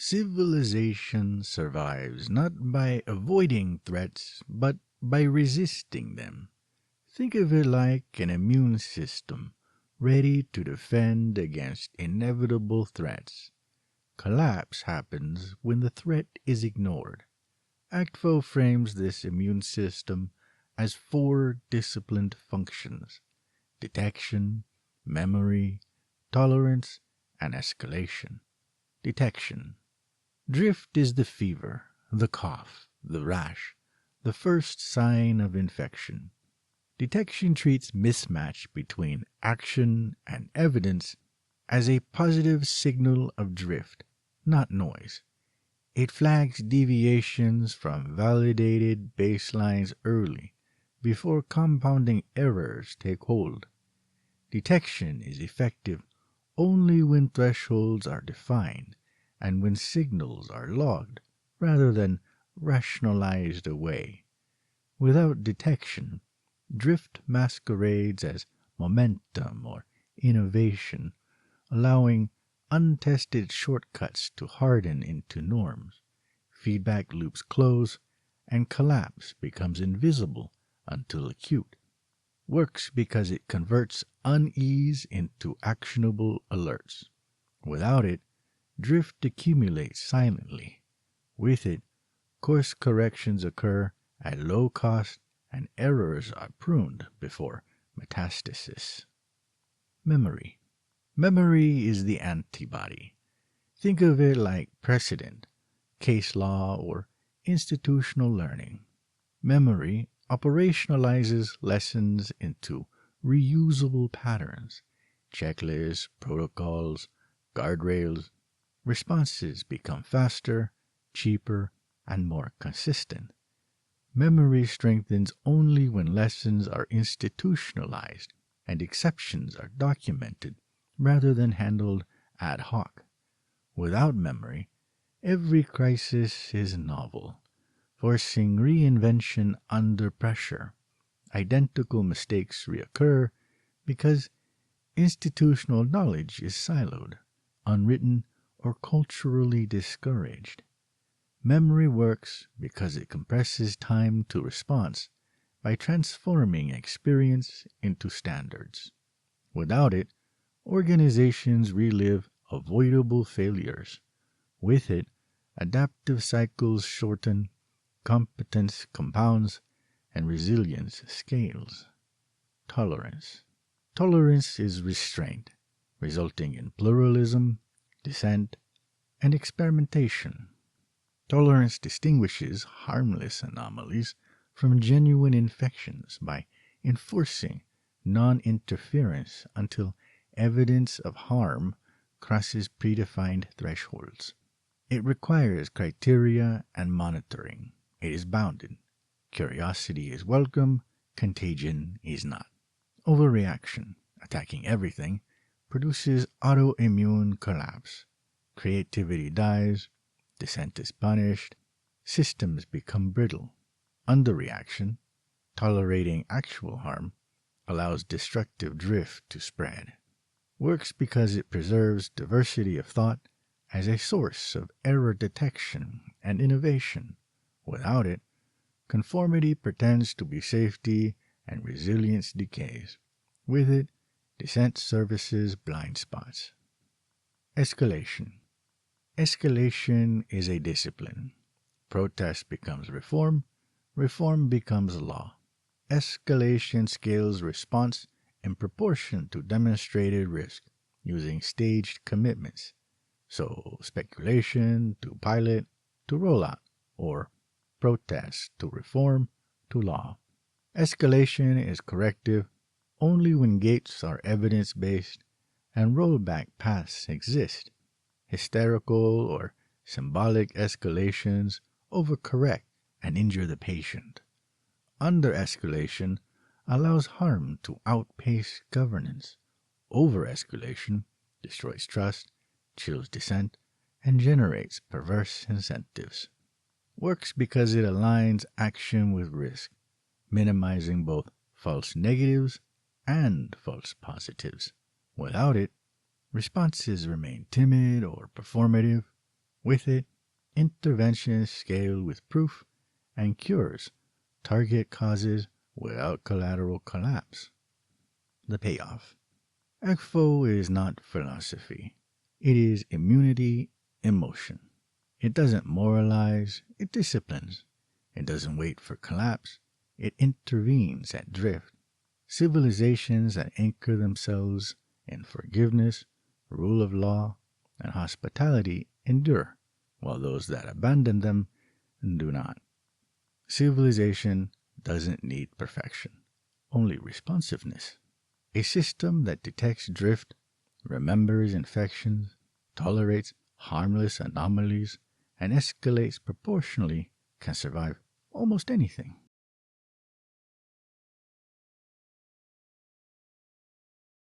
Civilization survives not by avoiding threats, but by resisting them. Think of it like an immune system ready to defend against inevitable threats. Collapse happens when the threat is ignored. ActFoE frames this immune system as four disciplined functions: detection, memory, tolerance, and escalation. Detection. Drift is the fever, the cough, the rash, the first sign of infection. Detection treats mismatch between action and evidence as a positive signal of drift, not noise. It flags deviations from validated baselines early, before compounding errors take hold. Detection is effective only when thresholds are defined and when signals are logged rather than rationalized away. Without detection, drift masquerades as momentum or innovation, allowing untested shortcuts to harden into norms. Feedback loops close, and collapse becomes invisible until acute. Works because it converts unease into actionable alerts. Without it, drift accumulates silently. With it, course corrections occur at low cost and errors are pruned before metastasis. Memory. Memory is the antibody. Think of it like precedent, case law, or institutional learning. Memory operationalizes lessons into reusable patterns, checklists, protocols, guardrails. Responses become faster, cheaper, and more consistent. Memory strengthens only when lessons are institutionalized and exceptions are documented rather than handled ad hoc. Without memory, every crisis is novel, forcing reinvention under pressure. Identical mistakes reoccur because institutional knowledge is siloed, unwritten, or culturally discouraged. Memory works because it compresses time to response by transforming experience into standards. Without it, organizations relive avoidable failures. With it, adaptive cycles shorten, competence compounds, and resilience scales. Tolerance. Tolerance is restraint, resulting in pluralism, dissent, and experimentation. Tolerance distinguishes harmless anomalies from genuine infections by enforcing non-interference until evidence of harm crosses predefined thresholds. It requires criteria and monitoring. It is bounded. Curiosity is welcome, contagion is not. Overreaction, attacking everything, produces autoimmune collapse. Creativity dies, dissent is punished, systems become brittle. Underreaction, tolerating actual harm, allows destructive drift to spread. Works because it preserves diversity of thought as a source of error detection and innovation. Without it, conformity pretends to be safety and resilience decays. With it, dissent services blind spots. Escalation. Escalation is a discipline. Protest becomes reform, reform becomes law. Escalation scales response in proportion to demonstrated risk, using staged commitments. So, speculation to pilot to rollout, or protest to reform to law. Escalation is corrective only when gates are evidence-based and rollback paths exist. Hysterical or symbolic escalations overcorrect and injure the patient. Under-escalation allows harm to outpace governance. Over-escalation destroys trust, chills dissent, and generates perverse incentives. Works because it aligns action with risk, minimizing both false negatives and false positives. Without it, responses remain timid or performative. With it, interventions scale with proof and cures target causes without collateral collapse. The payoff. ActFoE is not philosophy. It is immunity in motion. It doesn't moralize, it disciplines. It doesn't wait for collapse, it intervenes at drift. Civilizations that anchor themselves in forgiveness, rule of law, and hospitality endure, while those that abandon them do not. Civilization doesn't need perfection, only responsiveness. A system that detects drift, remembers infections, tolerates harmless anomalies, and escalates proportionally can survive almost anything.